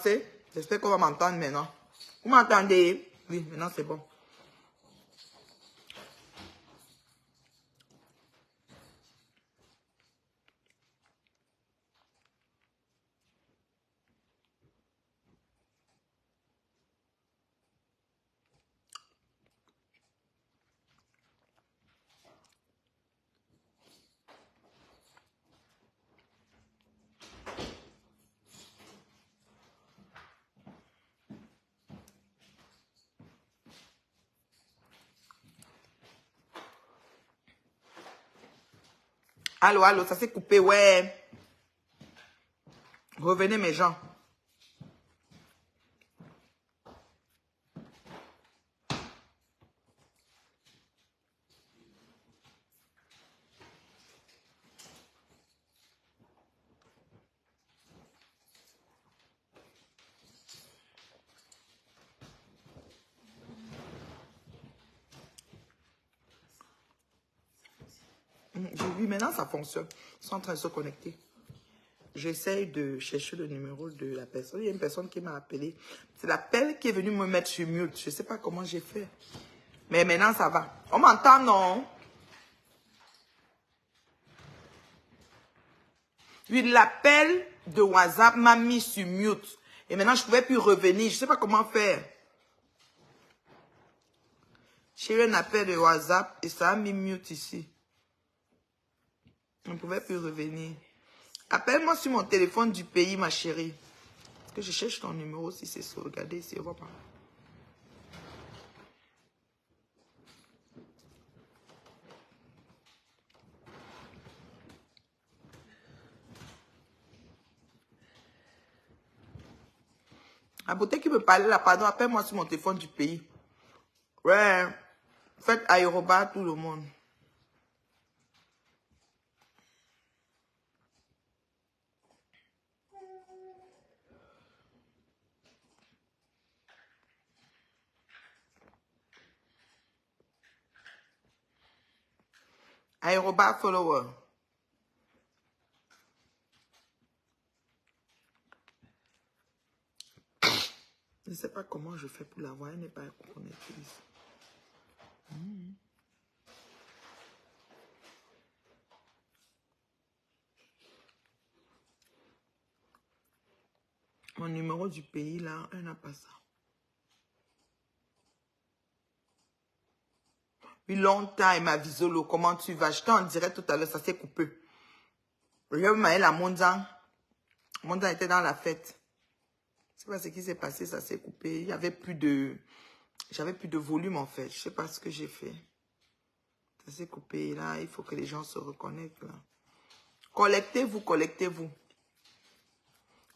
commencer. J'espère qu'on va m'entendre maintenant. Vous m'entendez? Oui, maintenant c'est bon. Allô, allô, ça s'est coupé, ouais. Revenez mes gens. Oui, maintenant ça fonctionne. Ils sont en train de se connecter. J'essaye de chercher le numéro de la personne. Il y a une personne qui m'a appelé. C'est l'appel qui est venu me mettre sur mute. Je ne sais pas comment j'ai fait. Mais maintenant, ça va. On m'entend, non? Oui, l'appel de WhatsApp m'a mis sur mute. Et maintenant, je ne pouvais plus revenir. Je ne sais pas comment faire. J'ai eu un appel de WhatsApp et ça a mis mute ici. On ne pouvait plus revenir. Appelle-moi sur mon téléphone du pays, ma chérie. Parce que je cherche ton numéro si c'est sauvegardé ici. On va pas. La beauté qui me parlait là, pardon, appelle-moi sur mon téléphone du pays. Ouais. Faites aérobat tout le monde. Aérobat follower. Je ne sais pas comment je fais pour la voir. Elle n'est pas connectée ici. Mon numéro du pays, là, elle n'a pas ça. Oui, longtemps, elle m'a visolo. Comment tu vas? J'étais en direct tout à l'heure, ça s'est coupé. Je m'avais la Mondan. Mondan était dans la fête. Je ne sais pas ce qui s'est passé, ça s'est coupé. Il y avait plus de... J'avais plus de volume, en fait. Je ne sais pas ce que j'ai fait. Ça s'est coupé, là. Il faut que les gens se reconnectent, là. Collectez-vous, collectez-vous.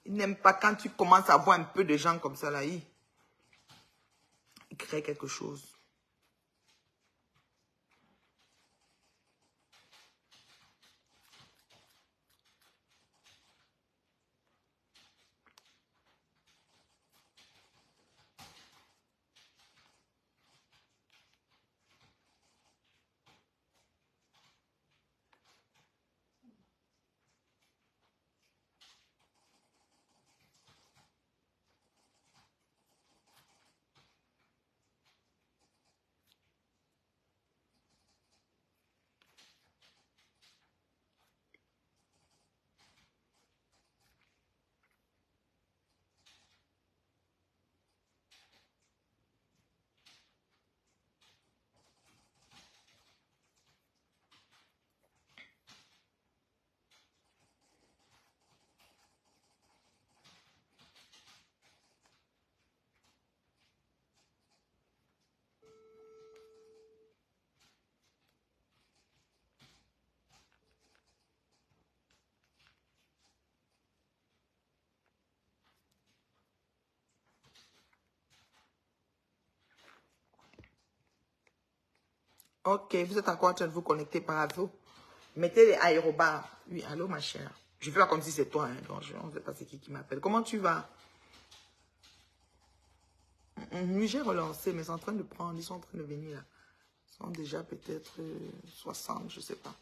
Ils n'aiment pas quand tu commences à voir un peu de gens comme ça, là. Ils créent quelque chose. Ok, vous êtes encore en train de vous connecter par vous. Mettez les aérobars. Oui, allô, ma chère. Je fais pas comme si c'est toi. Hein, donc on ne sait pas c'est qui m'appelle. Comment tu vas? Oui, j'ai relancé, mais c'est en train de prendre. Ils sont en train de venir là. Ils sont déjà peut-être 60, je ne sais pas.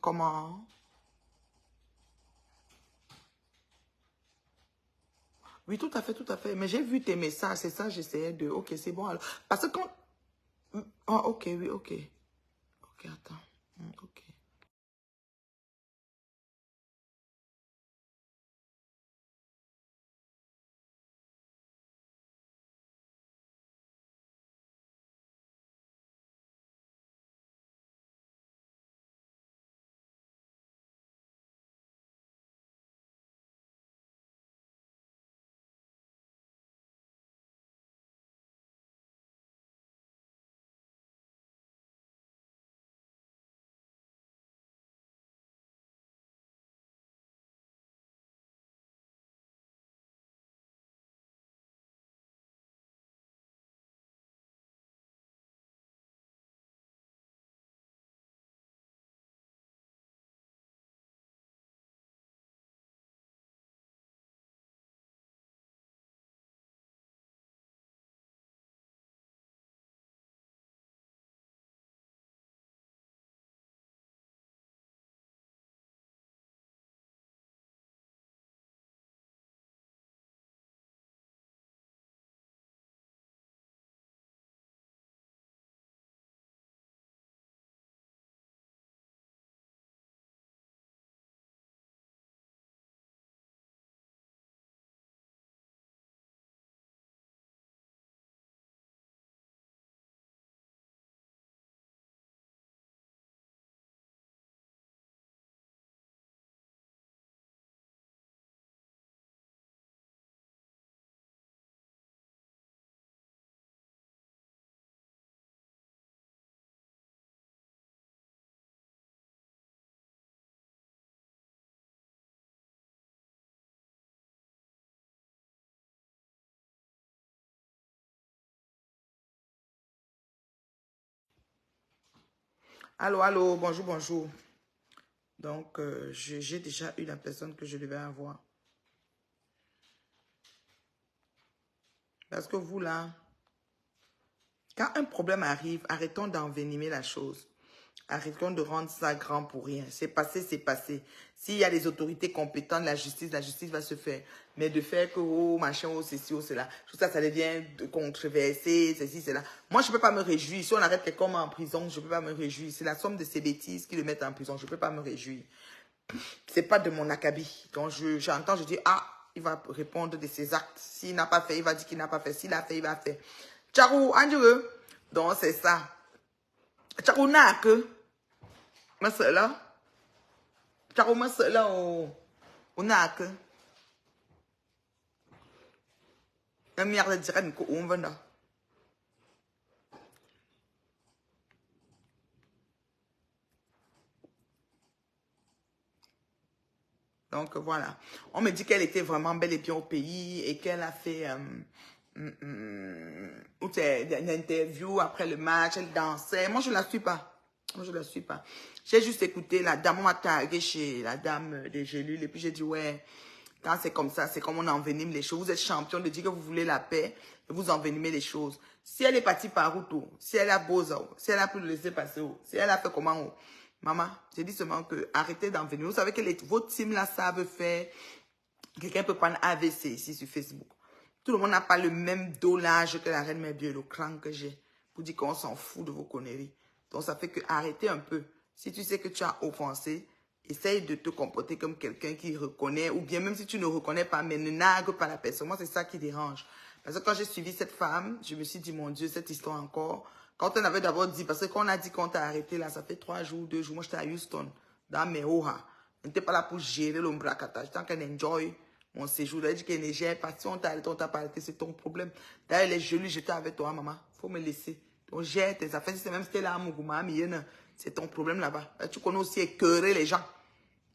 Comment? Oui, tout à fait, tout à fait. Mais j'ai vu tes messages, c'est ça, j'essayais de... Ok, c'est bon alors. Parce que quand... Oh, ok, oui, ok. Ok, attends. Ok. Allô, allô, bonjour, bonjour. Donc, j'ai déjà eu la personne que je devais avoir. Parce que vous, là, quand un problème arrive, arrêtons d'envenimer la chose. Arrêtons de rendre ça grand pour rien. C'est passé, c'est passé. S'il y a des autorités compétentes, la justice va se faire. Mais de faire que, oh, machin, oh, ceci, oh, cela, tout ça, ça devient controversé, ceci, cela. Moi, je ne peux pas me réjouir. Si on arrête quelqu'un en prison, je ne peux pas me réjouir. C'est la somme de ces bêtises qui le mettent en prison. Je ne peux pas me réjouir. C'est pas de mon acabit. Donc, j'entends, je dis, ah, il va répondre de ses actes. S'il n'a pas fait, il va dire qu'il n'a pas fait. S'il a fait, il va faire. Tcharou, Andrew. Donc, c'est ça. Tcharou, n'a que. Ma soeur là. Tcharou, ma soeur là, on n'a que. Un milliard de dirhams, on va là. Donc, voilà. On me dit qu'elle était vraiment belle et bien au pays et qu'elle a fait une interview après le match. Elle dansait. Moi, je ne la suis pas. Moi, je ne la suis pas. J'ai juste écouté la dame. On m'a tagué chez la dame des Gélules. Et puis, j'ai dit, ouais, quand c'est comme ça, c'est comme on envenime les choses. Vous êtes champion de dire que vous voulez la paix et vous envenimez les choses. Si elle est partie par où, si elle a beau, si elle a pu le laisser passer, si elle a fait comment, maman, j'ai dit seulement que arrêtez d'envenimer. Vous savez que votre team là savent faire. Quelqu'un peut prendre AVC ici sur Facebook. Tout le monde n'a pas le même dos large que la reine mère Dieu, le cran que j'ai. Pour dire qu'on s'en fout de vos conneries. Donc ça fait que arrêtez un peu. Si tu sais que tu as offensé, essaye de te comporter comme quelqu'un qui reconnaît. Ou bien même si tu ne reconnais pas, mais ne nargue pas la personne. Moi, c'est ça qui dérange. Parce que quand j'ai suivi cette femme, je me suis dit, mon Dieu, cette histoire encore. Quand on avait d'abord dit, parce que quand on a dit qu'on t'a arrêté là, ça fait 3 jours, 2 jours. Moi, j'étais à Houston, dans mes Oha. Je n'étais pas là pour gérer l'ombracata. Tant qu'elle enjoy mon séjour. Elle dit qu'elle ne gère pas. Si on t'a arrêté, on t'a pas arrêté, c'est ton problème. D'ailleurs, les genoux, j'étais avec toi, maman. Faut me laisser. Donc, gère tes affaires. Si c'est même si t'es là à Mougouma, c'est ton problème là-bas. Là, tu connais aussi écœurer les gens.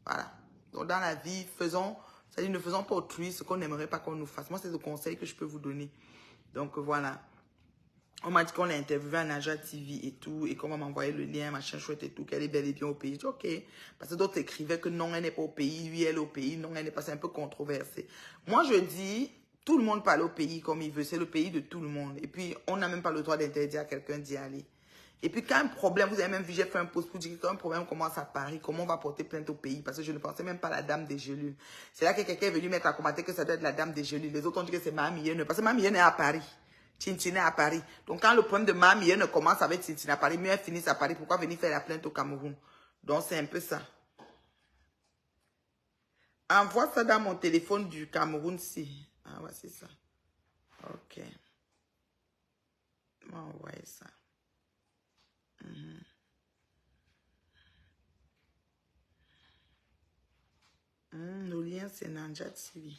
Voilà. Donc, dans la vie, c'est-à-dire ne faisons pas autrui ce qu'on n'aimerait pas qu'on nous fasse. Moi, c'est le conseil que je peux vous donner. Donc, voilà. On m'a dit qu'on l'a interviewé à Naja TV et tout, et qu'on va m'envoyer le lien, machin chouette et tout, qu'elle est bel et bien au pays. Je dis, ok. Parce que d'autres écrivaient que non, elle n'est pas au pays, lui, elle est au pays, non, elle n'est pas, c'est un peu controversé. Moi, je dis, tout le monde parle au pays comme il veut, c'est le pays de tout le monde. Et puis, on n'a même pas le droit d'interdire à quelqu'un d'y aller. Et puis quand un problème, vous avez même vu, j'ai fait un post pour dire que quand un problème commence à Paris, comment on va porter plainte au pays? Parce que je ne pensais même pas à la dame des gelus. C'est là que quelqu'un est venu mettre à commenter que ça doit être la dame des gelus. Les autres ont dit que c'est Mamie. Parce que Mamie est à Paris. Tintine est à Paris. Donc quand le problème de Mamie ne commence avec Tintine à Paris, mieux elle finisse à Paris. Pourquoi venir faire la plainte au Cameroun? Donc c'est un peu ça. Envoie ça dans mon téléphone du Cameroun si. Ah ouais, c'est ça. Ok. On va envoyer ça. Le lien, c'est Nanja TV.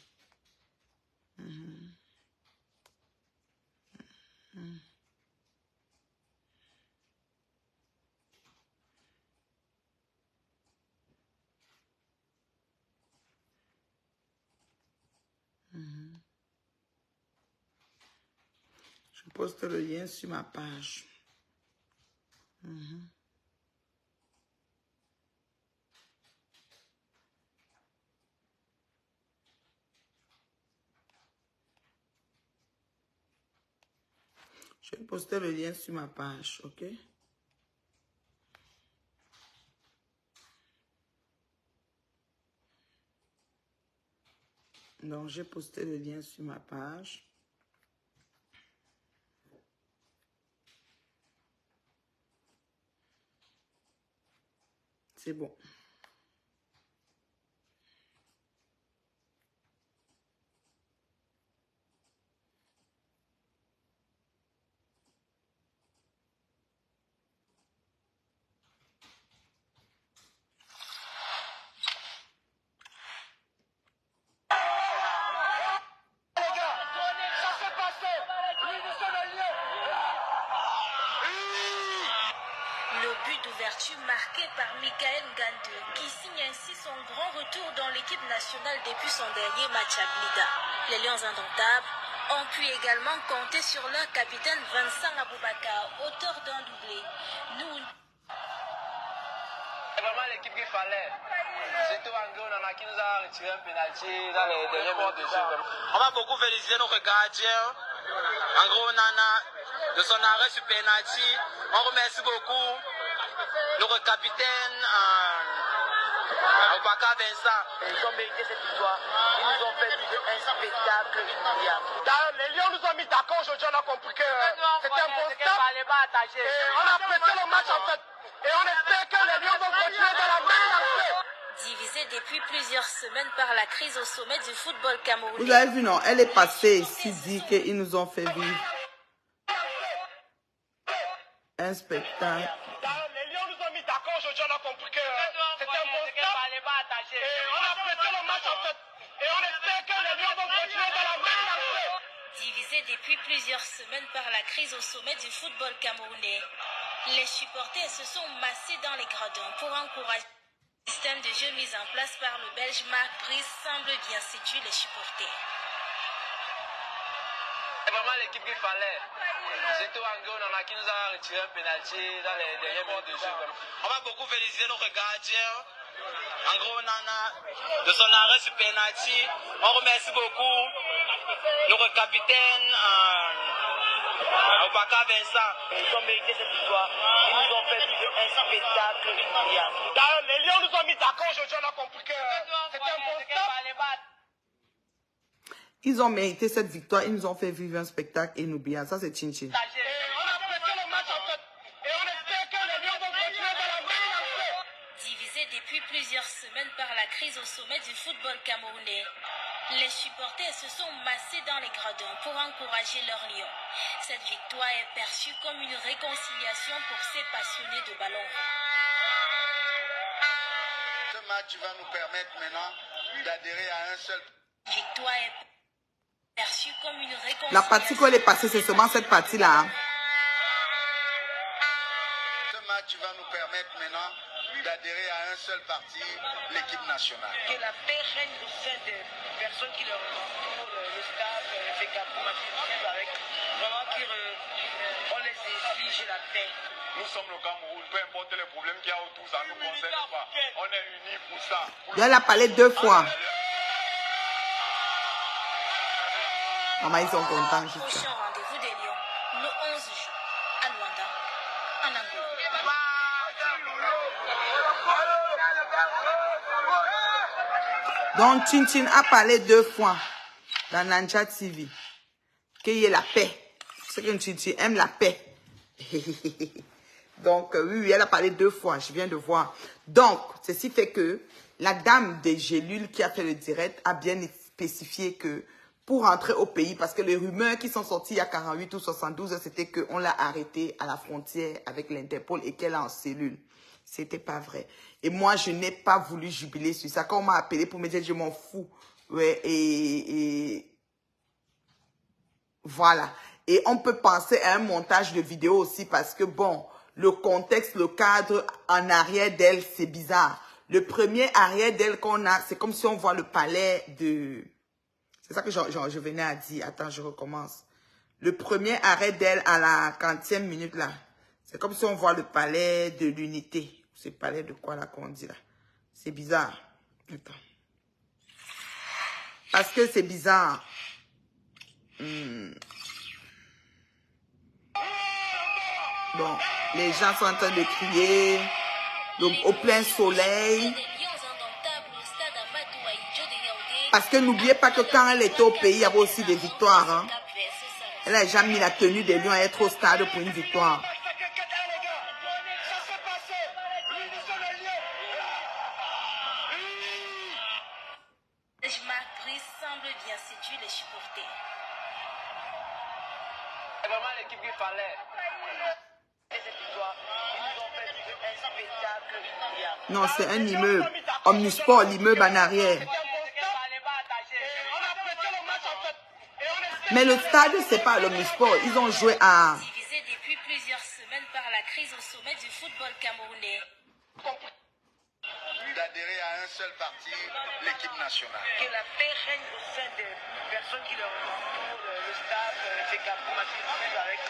Je poste le lien sur ma page. Je vais poster le lien sur ma page, ok? Donc, j'ai posté le lien sur ma page. C'est bon. Le but d'ouverture marqué par Michael Ngandou, qui signe ainsi son grand retour dans l'équipe nationale depuis son dernier match à Blida. Les Lions indomptables ont pu également compter sur leur capitaine Vincent Aboubakar, auteur d'un doublé. C'est vraiment l'équipe qu'il fallait. Surtout Angé Onana qui nous a retiré un penalty dans les derniers minutes de jeu. On va beaucoup féliciter notre gardien, Angé Onana, de son arrêt sur penalty. On remercie beaucoup notre capitaine, Aboubakar Vincent. Ils ont mérité cette victoire. Ils nous ont fait vivre un spectacle inoubliable. Les Lions nous ont mis d'accord aujourd'hui, on a compris que c'était un bon stop. On a apprécié le match en fait. Et on espère que les Lions vont continuer dans la même lancée. Divisée depuis plusieurs semaines par la crise au sommet du football camerounais. Vous avez vu, non? Elle est passée ici, dit qu'ils nous ont fait vivre un spectacle. Les Lions nous ont mis d'accord aujourd'hui, on a compris que c'était un bon stop. Et on a apprécié le match en fait. Et on espère que les Lions vont continuer dans la même lancée. Divisée depuis plusieurs semaines par la crise au sommet du football camerounais, les supporters se sont massés dans les gradins pour encourager. Le système de jeu mis en place par le Belge Marc Brice semble bien séduire les supporters. C'est vraiment l'équipe qu'il fallait. Surtout Angé Onana qui nous a retiré un penalty dans les derniers minutes de jeu. On va beaucoup féliciter notre gardien, Angé Onana, de son arrêt sur penalty. On remercie beaucoup notre capitaine, Aboubakar Vincent. Ils ont mérité cette victoire. Ils nous ont fait vivre un spectacle inoubliable. Les Lions nous ont mis d'accord aujourd'hui, on a compris que c'était un bon stop. Ils ont mérité cette victoire. Ils nous ont fait vivre un spectacle inoubliable. Ça, c'est Chin-Chin. On a apprécié le match en fait. Et on espère que les Lions vont continuer dans la même lancée. Divisée depuis plusieurs semaines par la crise au sommet du football camerounais, les supporters se sont massés dans les gradins pour encourager leurs Lions. Cette victoire est perçue comme une réconciliation pour ces passionnés de ballon rond. Ce match va nous permettre maintenant d'adhérer à un seul. Victoire est perçue comme une réconciliation. La partie qu'on est passée, c'est seulement cette partie-là. Hein. Ce match va nous permettre maintenant d'adhérer à un seul parti, l'équipe nationale. Que la paix règne au sein des personnes qui leur entourent, le staff, FECAP, avec vraiment qu'on les exige la paix. Nous sommes le Cameroun, peu importe les problèmes qu'il y a autour, ça ne nous concerne pas. On est unis pour ça. Elle a parlé 2 fois. Maman, ils sont contents. Prochain rendez-vous des Lions, le 11 juin, à Luanda, en Angola. Donc, Chin a parlé 2 fois dans Nanja TV. Qu'il y ait la paix. C'est que Chin aime la paix. Donc, oui, elle a parlé 2 fois. Je viens de voir. Donc, ceci fait que la dame des gélules qui a fait le direct a bien spécifié que pour rentrer au pays, parce que les rumeurs qui sont sorties il y a 48 ou 72 heures, c'était qu'on l'a arrêtée à la frontière avec l'Interpol et qu'elle est en cellule. C'était pas vrai. Et moi, je n'ai pas voulu jubiler sur ça. Quand on m'a appelé pour me dire, je m'en fous. Ouais, et voilà. Et on peut penser à un montage de vidéo aussi parce que, bon, le contexte, le cadre en arrière d'elle, c'est bizarre. Le premier arrière d'elle qu'on a, c'est comme si on voit le palais de... C'est ça que je venais à dire. Attends, je recommence. Le premier arrêt d'elle à la 40e minute là, c'est comme si on voit le palais de l'unité. C'est le palais de quoi là qu'on dit là. C'est bizarre. Attends. Parce que c'est bizarre. Bon, les gens sont en train de crier. Donc, au plein soleil. Parce que n'oubliez pas que quand elle était au pays, il y avait aussi des victoires. Hein. Elle n'a jamais mis la tenue des Lions à être au stade pour une victoire. Semble bien séduire les supporters. C'est vraiment l'équipe qu'il fallait. Et cette victoire, ils nous ont fait vivre un spectacle. Non, c'est un immeuble. Omnisport, l'immeuble en arrière. Mais le stade, c'est pas l'Omnisport. Ils ont joué à... Divisé depuis plusieurs semaines par la crise au sommet du football camerounais. D'adhérer à un seul parti, l'équipe nationale. Que la paix règne au sein des personnes qui leur entourent, le staff, les capacités avec.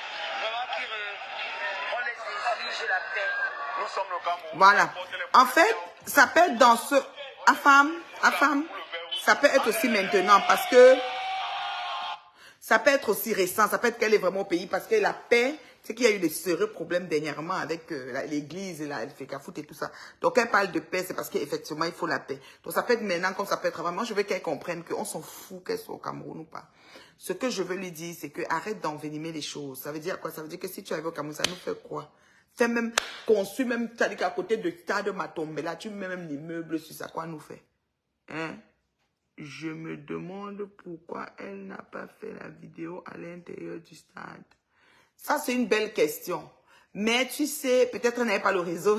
Vraiment qu'on les exige la paix. Nous sommes le Cameroun. Voilà. En fait, ça peut être dans ce... À femme, ça peut être aussi maintenant parce que... Ça peut être aussi récent, ça peut être qu'elle est vraiment au pays parce que la paix, c'est qu'il y a eu des sérieux problèmes dernièrement avec l'église et la FECAFOOT et tout ça. Donc, elle parle de paix, c'est parce qu'effectivement, il faut la paix. Donc, ça peut être maintenant comme ça peut être avant. Moi, je veux qu'elle comprenne qu'on s'en fout qu'elle soit au Cameroun ou pas. Ce que je veux lui dire, c'est que arrête d'envenimer les choses. Ça veut dire quoi? Ça veut dire que si tu arrives au Cameroun, ça nous fait quoi? C'est même construit, même, c'est-à-dire qu'à côté de Stade Matombe, là, tu mets même l'immeuble sur ça, quoi nous fait? Hein? Je me demande pourquoi elle n'a pas fait la vidéo à l'intérieur du stade. Ça, c'est une belle question. Mais tu sais, peut-être elle n'avait pas le réseau.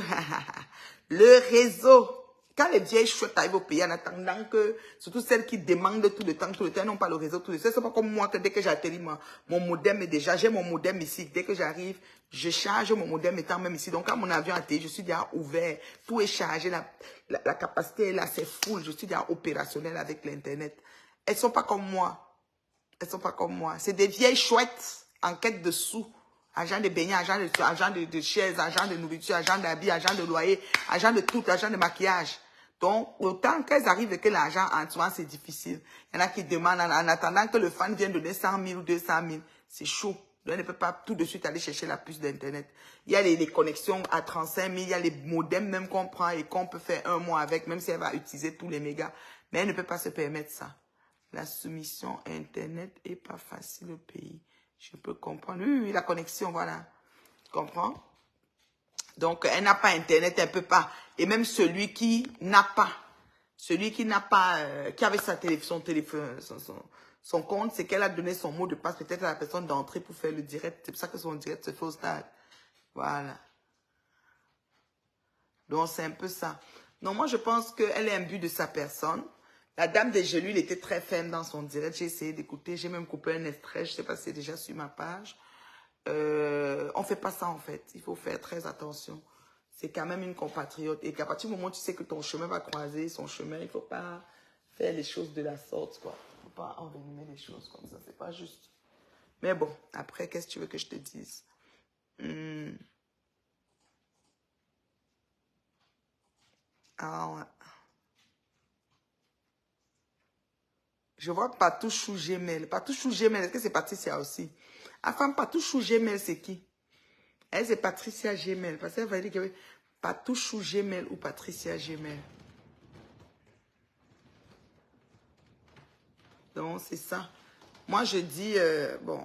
Le réseau. Quand les vieilles chouettes arrivent au pays, en attendant que, surtout celles qui demandent tout le temps, n'ont pas le réseau tout le temps. C'est pas comme moi que dès que j'atterris, mon modem est déjà, j'ai mon modem ici. Dès que j'arrive, je charge mon modem étant même ici. Donc, quand mon avion atterrit, je suis déjà ouvert. Tout est chargé. La capacité est là, c'est full. Je suis déjà opérationnel avec l'Internet. Elles sont pas comme moi. Elles sont pas comme moi. C'est des vieilles chouettes en quête de sous. Agent de beignets, agent de chaises, agent de nourriture, agent d'habits, agent de loyer, agent de tout, agent de maquillage. Donc, autant qu'elles arrivent et que l'argent en soi, c'est difficile. Il y en a qui demandent, en attendant que le fan vienne donner 100 000 ou 200 000, c'est chaud. On ne peut pas tout de suite aller chercher la puce d'Internet. Il y a les connexions à 35 000, il y a les modems même qu'on prend et qu'on peut faire un mois avec, même si elle va utiliser tous les mégas. Mais elle ne peut pas se permettre ça. La soumission Internet est pas facile au pays. Je peux comprendre. Oui, la connexion, voilà. Tu comprends? Donc, elle n'a pas Internet, elle ne peut pas. Et même celui qui n'a pas, qui avait son compte, c'est qu'elle a donné son mot de passe peut-être à la personne d'entrée pour faire le direct. C'est pour ça que son direct se fait au stade. Voilà. Donc, c'est un peu ça. Donc, moi, je pense qu'elle est imbue de sa personne. La dame des gelules était très ferme dans son direct. J'ai essayé d'écouter. J'ai même coupé un extrait. Je ne sais pas si c'est déjà sur ma page. On ne fait pas ça en fait. Il faut faire très attention. C'est quand même une compatriote. Et qu'à partir du moment où tu sais que ton chemin va croiser son chemin, il ne faut pas faire les choses de la sorte, quoi. Il ne faut pas envenimer les choses comme ça. C'est pas juste. Mais bon, après, qu'est-ce que tu veux que je te dise? Ah ouais. Je vois Patouchou Gmail. Patouchou Gmail, est-ce que c'est Patricia aussi? Enfin, Patouchou Gmail, c'est qui? Elle, c'est Patricia Gmail. Parce qu'elle va dire que Patouchou Gmail ou Patricia Gmail. Donc, c'est ça. Moi, je dis, bon.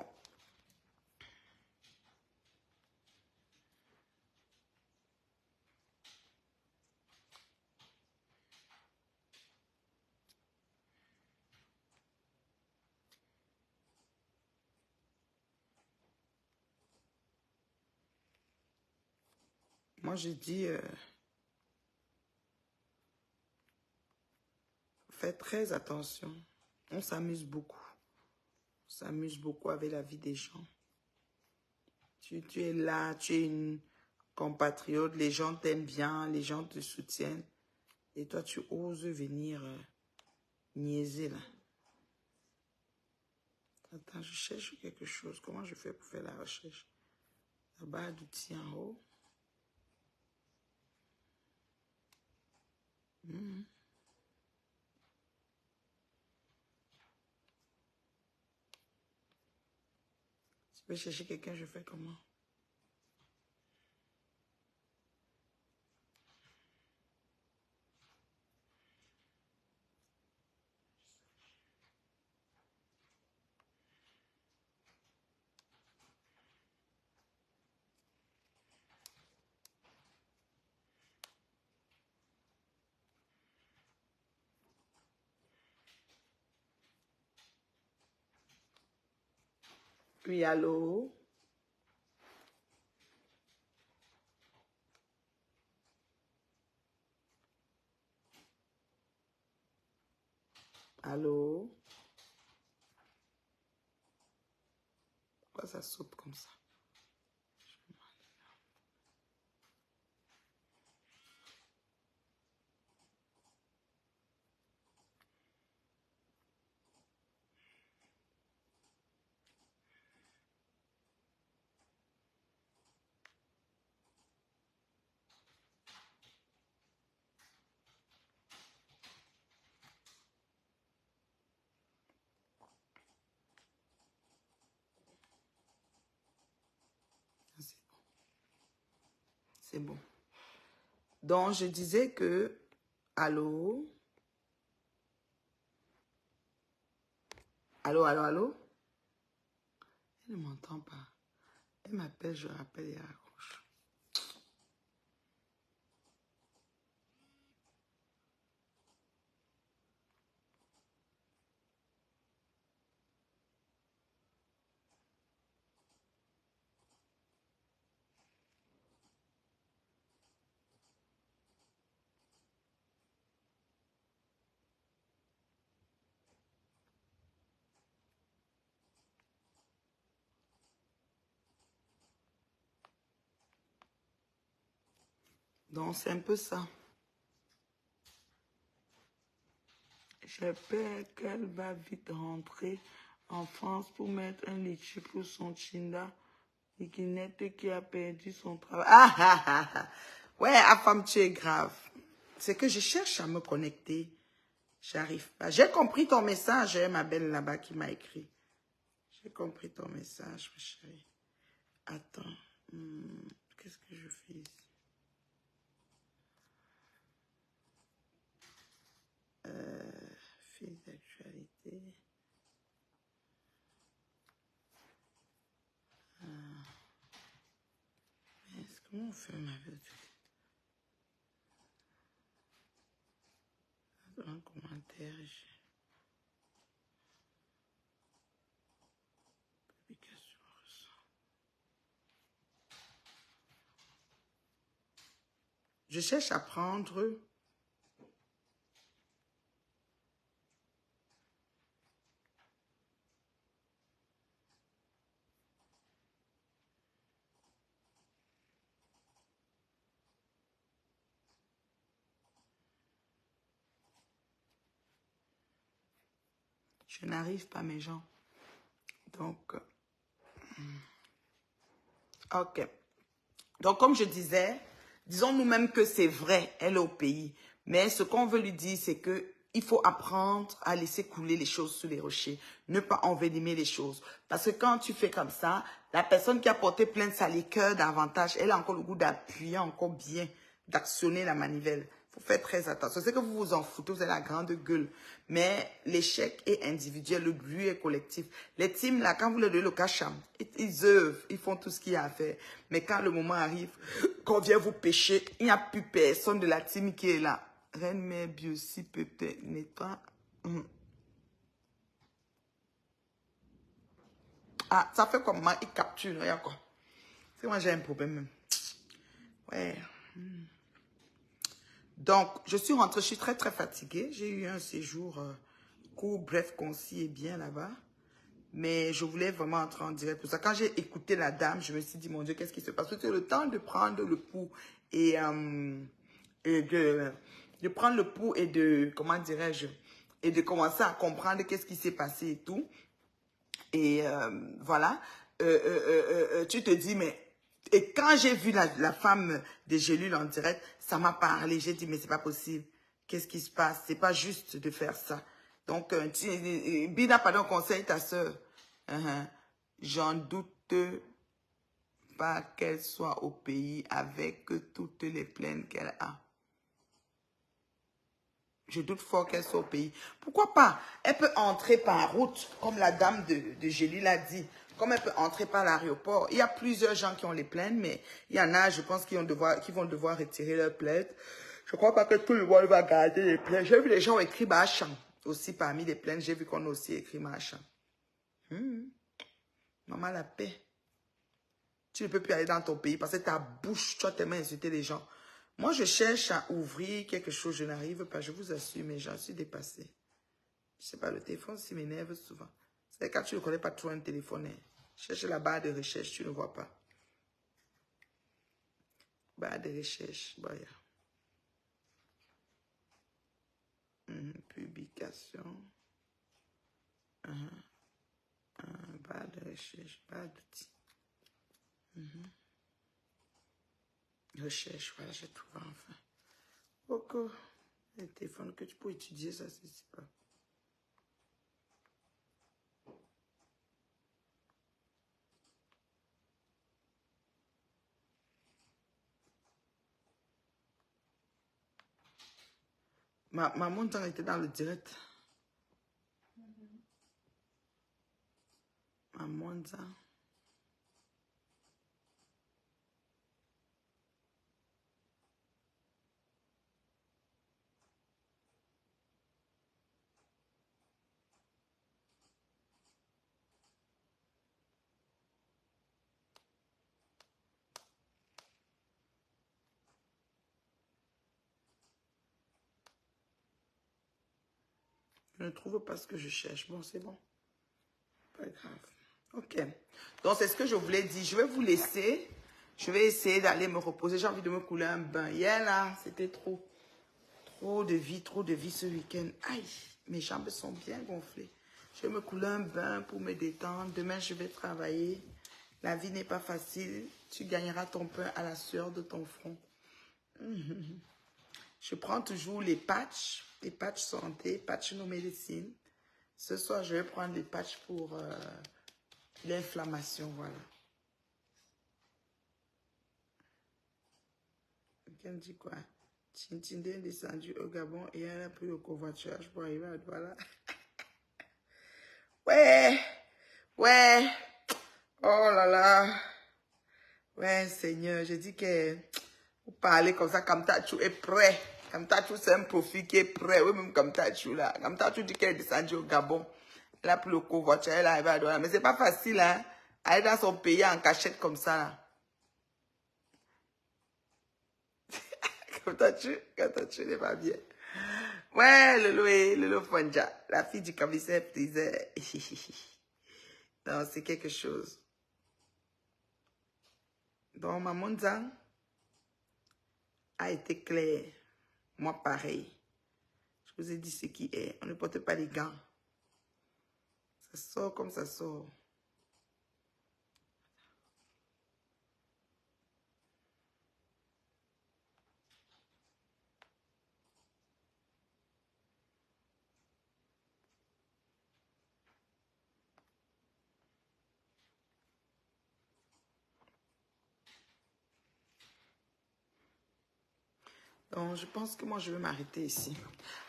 Moi, je dis, faites très attention. On s'amuse beaucoup. On s'amuse beaucoup avec la vie des gens. Tu es là, tu es une compatriote, les gens t'aiment bien, les gens te soutiennent. Et toi, tu oses venir niaiser là. Attends, je cherche quelque chose. Comment je fais pour faire la recherche? La barre d'outils en haut. Si je veux chercher quelqu'un, je fais comment? Puis allô? Allô? Pourquoi ça saute comme ça? C'est bon. C'est bon. Donc, je disais que... Allô? Allô, allô, allô? Elle ne m'entend pas. Elle m'appelle, je rappelle et elle raccroche. Donc, c'est un peu ça. J'ai peur qu'elle va vite rentrer en France pour mettre un litchi pour son chinda. Et qui a perdu son travail. Ah, ah, ah, ah. Ouais, à femme, tu es grave. C'est que je cherche à me connecter. J'arrive pas. J'ai compris ton message, hein, ma belle là-bas qui m'a écrit. J'ai compris ton message, ma chérie. Attends. Qu'est-ce que je fais ici? Fils d'actualité. Comment on fait ma vie? Un commentaire. Publication. Je cherche à prendre. Je n'arrive pas, mes gens. Donc, ok. Donc, comme je disais, disons nous-mêmes que c'est vrai, elle est au pays. Mais ce qu'on veut lui dire, c'est que il faut apprendre à laisser couler les choses sous les rochers. Ne pas envenimer les choses. Parce que quand tu fais comme ça, la personne qui a porté plainte, ça l'écoeure davantage. Elle a encore le goût d'appuyer encore bien, d'actionner la manivelle. faut faire très attention. C'est que vous vous en foutez, vous avez la grande gueule. Mais l'échec est individuel, le but est collectif. Les teams, là, quand vous leur donnez le cash, ils œuvrent, ils font tout ce qu'il y a à faire. Mais quand le moment arrive, qu'on vient vous pêcher, il n'y a plus personne de la team qui est là. Reine mère Biossi, peut-être, nettoie. Ah, ça fait comment? Il capture, il y a quoi? C'est moi, j'ai un problème même. Ouais. Donc, je suis rentrée, je suis très, très fatiguée. J'ai eu un séjour court, bref, concis et bien là-bas. Mais je voulais vraiment entrer en direct pour ça. Quand j'ai écouté la dame, je me suis dit, mon Dieu, qu'est-ce qui se passe? Parce que le temps de prendre le pouls et de prendre le pouls et de, comment dirais-je, et de commencer à comprendre qu'est-ce qui s'est passé et tout. Et voilà, tu te dis, mais... Et quand j'ai vu la femme des Gélules en direct, ça m'a parlé. J'ai dit, mais c'est pas possible. Qu'est-ce qui se passe? C'est pas juste de faire ça. Donc, Bina, pardon, conseille ta soeur. J'en doute pas qu'elle soit au pays avec toutes les plaines qu'elle a. Je doute fort qu'elle soit au pays. Pourquoi pas? Elle peut entrer par route, comme la dame de Gélie l'a dit. Comme elle peut entrer par l'aéroport. Il y a plusieurs gens qui ont les plaintes, mais il y en a, je pense, qui vont devoir retirer leurs plaintes. Je ne crois pas que tout le monde va garder les plaintes. J'ai vu les gens écrire Machan. Aussi, parmi les plaintes, j'ai vu qu'on a aussi écrit Machan. Maman, la paix. Tu ne peux plus aller dans ton pays parce que ta bouche, tu as tellement insulté les gens. Moi, je cherche à ouvrir quelque chose, je n'arrive pas, je vous assure, mais j'en suis dépassée. Je sais pas, le téléphone, ça m'énerve souvent. C'est quand tu ne connais pas trop un téléphone, hein. Cherche la barre de recherche, tu ne vois pas. Barre de recherche, bah, publication. Barre de recherche, barre d'outils. Recherche, voilà, j'ai trouvé enfin. Ok, le téléphone que tu peux étudier, ça, c'est pas. Ma montre était dans le direct. Ma montre. Je ne trouve pas ce que je cherche. Bon, c'est bon. Pas grave. Ok. Donc, c'est ce que je voulais dire. Je vais vous laisser. Je vais essayer d'aller me reposer. J'ai envie de me couler un bain. Hier, là, c'était trop. Trop de vie ce week-end. Aïe, mes jambes sont bien gonflées. Je vais me couler un bain pour me détendre. Demain, je vais travailler. La vie n'est pas facile. Tu gagneras ton pain à la sueur de ton front. Je prends toujours les patchs santé, patchs no médecine. Ce soir, je vais prendre les patchs pour l'inflammation, voilà. Quelqu'un dit quoi? Tintinde est descendu au Gabon et elle a pris le covoiturage pour arriver à Douala. Ouais, ouais, oh là là. Ouais, Seigneur, je dis que vous parlez comme ça, Kamtachou est prêt. Kamtachou, c'est un profil qui est prêt. Oui, même Kamtachou, là. Kamtachou dit qu'elle est descendue au Gabon. Elle a pris le covoiturage, elle est arrivée à Douala. Mais c'est pas facile, hein. Aller dans son pays en cachette comme ça, là. Kamtachou n'est pas bien. Ouais, Lolo Fonja, la fille du commissaire disait. Non, c'est quelque chose. Donc, ma monza a été claire. Moi, pareil. Je vous ai dit ce qui est. On ne porte pas les gants. Ça sort comme ça sort. Donc, je pense que moi, je vais m'arrêter ici.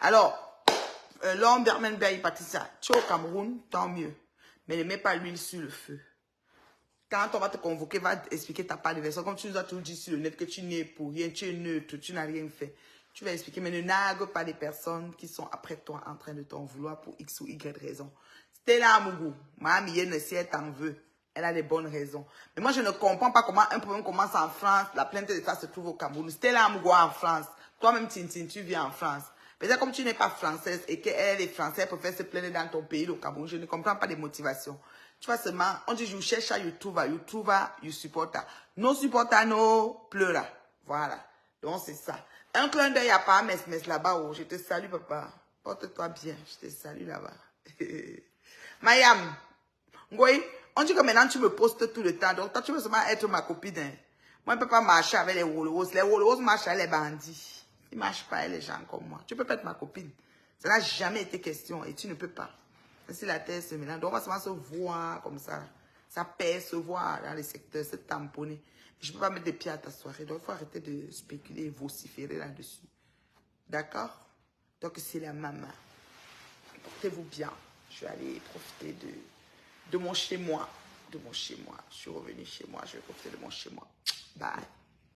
Alors, l'homme Bermenberg, Patricia, tu es au Cameroun, tant mieux. Mais ne mets pas l'huile sur le feu. Quand on va te convoquer, va expliquer ta part de version. Comme tu nous as toujours dit sur le net que tu n'es pour rien, tu es neutre, tu n'as rien fait. Tu vas expliquer, mais ne nargue pas les personnes qui sont après toi en train de t'en vouloir pour X ou Y raison. Stella Amougou, ma amie, si elle t'en veut, elle a des bonnes raisons. Mais moi, je ne comprends pas comment un problème commence en France, la plainte de ça se trouve au Cameroun. Stella Amougou en France. Toi-même, Tintin, tu vis en France. Peut-être comme tu n'es pas française et qu'elle est française, elle préfère se plaindre dans ton pays, le Cameroun. Je ne comprends pas les motivations. Tu vois seulement, on dit, je cherche à YouTuber, you supporter. No supporter, no pleura. Voilà. Donc, c'est ça. Un clin d'œil à pas mes là-bas. Oh, je te salue, papa. Porte-toi bien. Je te salue là-bas. Mayam. Ngoï, on dit que maintenant, tu me postes tout le temps. Donc, toi, tu veux seulement être ma copine. Hein. Moi, je ne peux pas marcher avec les Wolos. Les Wolos marchent avec les bandits. Ils ne marchent pas avec les gens comme moi. Tu peux pas être ma copine. Ça n'a jamais été question et tu ne peux pas. Si la terre se mélange, donc on va seulement se voir comme ça. Ça pèse, se voir dans les secteurs, se tamponner. Je ne peux pas mettre des pieds à ta soirée. Donc il faut arrêter de spéculer et vociférer là-dessus. D'accord? Donc c'est la maman. Portez-vous bien. Je vais aller profiter de mon chez-moi. De mon chez-moi. Je suis revenue chez moi. Je vais profiter de mon chez-moi. Bye.